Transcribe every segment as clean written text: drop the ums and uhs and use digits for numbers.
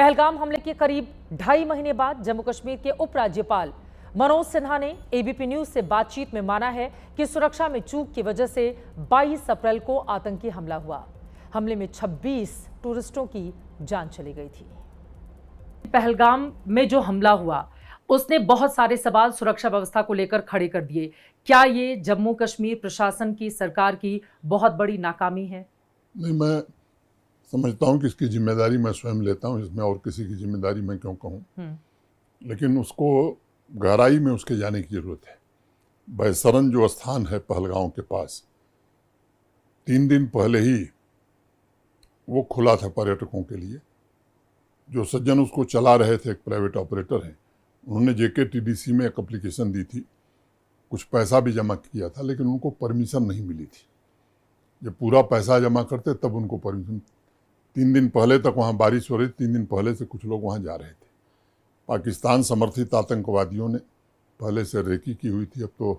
पहलगाम हमले के करीब 2.5 महीने बाद जम्मू कश्मीर के उपराज्यपाल मनोज सिन्हा ने एबीपी न्यूज से बातचीत में माना है कि सुरक्षा में चूक की वजह से 22 अप्रैल को आतंकी हमला हुआ। हमले में 26 टूरिस्टों की जान चली गई थी। पहलगाम में जो हमला हुआ उसने बहुत सारे सवाल सुरक्षा व्यवस्था को लेकर खड़े कर दिए। क्या ये जम्मू कश्मीर प्रशासन की, सरकार की बहुत बड़ी नाकामी है? नहीं, मैं समझता हूँ कि इसकी जिम्मेदारी मैं स्वयं लेता हूँ, इसमें और किसी की जिम्मेदारी मैं क्यों कहूँ। लेकिन उसको गहराई में उसके जाने की जरूरत है। बैसरन जो स्थान है पहलगांव के पास, 3 दिन पहले ही वो खुला था पर्यटकों के लिए। जो सज्जन उसको चला रहे थे, एक प्राइवेट ऑपरेटर हैं, उन्होंने JKTDC में एक एप्लीकेशन दी थी, कुछ पैसा भी जमा किया था, लेकिन उनको परमिशन नहीं मिली थी। जब पूरा पैसा जमा करते तब उनको परमिशन। 3 दिन पहले तक वहाँ बारिश हो रही, 3 दिन पहले से कुछ लोग वहाँ जा रहे थे। पाकिस्तान समर्थित आतंकवादियों ने पहले से रेकी की हुई थी, अब तो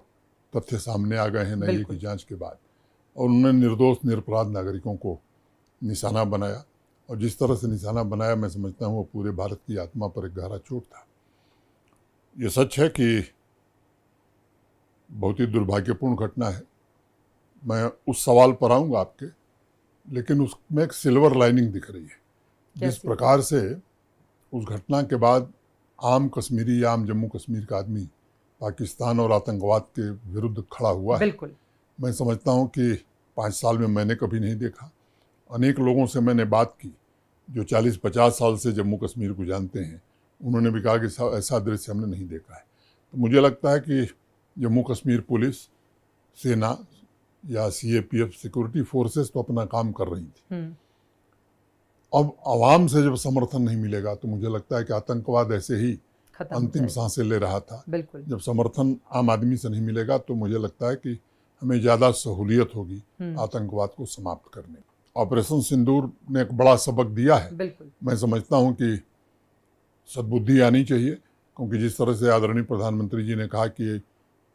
तथ्य सामने आ गए हैं NIA की जांच के बाद, और उन्होंने निर्दोष निरपराध नागरिकों को निशाना बनाया। और जिस तरह से निशाना बनाया, मैं समझता हूँ वो पूरे भारत की आत्मा पर एक गहरा चोट था। ये सच है कि बहुत ही दुर्भाग्यपूर्ण घटना है। मैं उस सवाल पर आऊँगा आपके, लेकिन उसमें एक सिल्वर लाइनिंग दिख रही है। जिस प्रकार से उस घटना के बाद आम कश्मीरी या आम जम्मू कश्मीर का आदमी पाकिस्तान और आतंकवाद के विरुद्ध खड़ा हुआ है, मैं समझता हूँ कि 5 साल में मैंने कभी नहीं देखा। अनेक लोगों से मैंने बात की जो 40-50 साल से जम्मू कश्मीर को जानते हैं, उन्होंने भी कहा कि ऐसा दृश्य हमने नहीं देखा है। तो मुझे लगता है कि जम्मू कश्मीर पुलिस, सेना या CAPF सिक्योरिटी फोर्सेस तो अपना काम कर रही थी। अब आवाम से जब समर्थन नहीं मिलेगा तो मुझे लगता है कि आतंकवाद ऐसे ही अंतिम सांसें ले रहा था। जब समर्थन आम आदमी से नहीं मिलेगा तो मुझे लगता है कि हमें ज़्यादा सहूलियत होगी आतंकवाद को समाप्त करने। ऑपरेशन सिंदूर ने एक बड़ा सबक दिया है। मैं समझता हूँ कि सद्बुद्धि आनी चाहिए, क्योंकि जिस तरह से आदरणीय प्रधानमंत्री जी ने कहा कि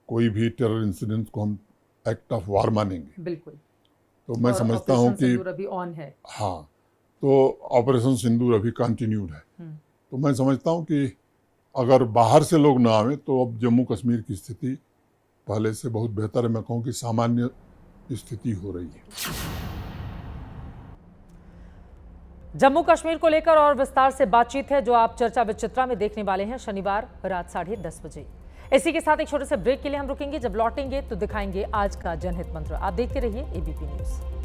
कोई भी टेरर इंसिडेंट को हम एक्ट ऑफ वार मानेंगे, तो मैं समझता हूँ कि अभी ऑन है। हाँ, तो ऑपरेशन सिंदूर अभी कंटिन्यूड है। तो मैं समझता हूँ कि अगर बाहर से लोग ना आवे तो अब जम्मू कश्मीर की स्थिति पहले से बहुत बेहतर है। मैं कहूँ कि सामान्य स्थिति हो रही है। जम्मू कश्मीर को लेकर और विस्तार से बातचीत है जो आप चर्चा विचित्रा में देखने वाले हैं शनिवार रात 10:30 बजे। इसी के साथ एक छोटे से ब्रेक के लिए हम रुकेंगे। जब लौटेंगे तो दिखाएंगे आज का जनहित मंत्र। आप देखते रहिए ABP न्यूज।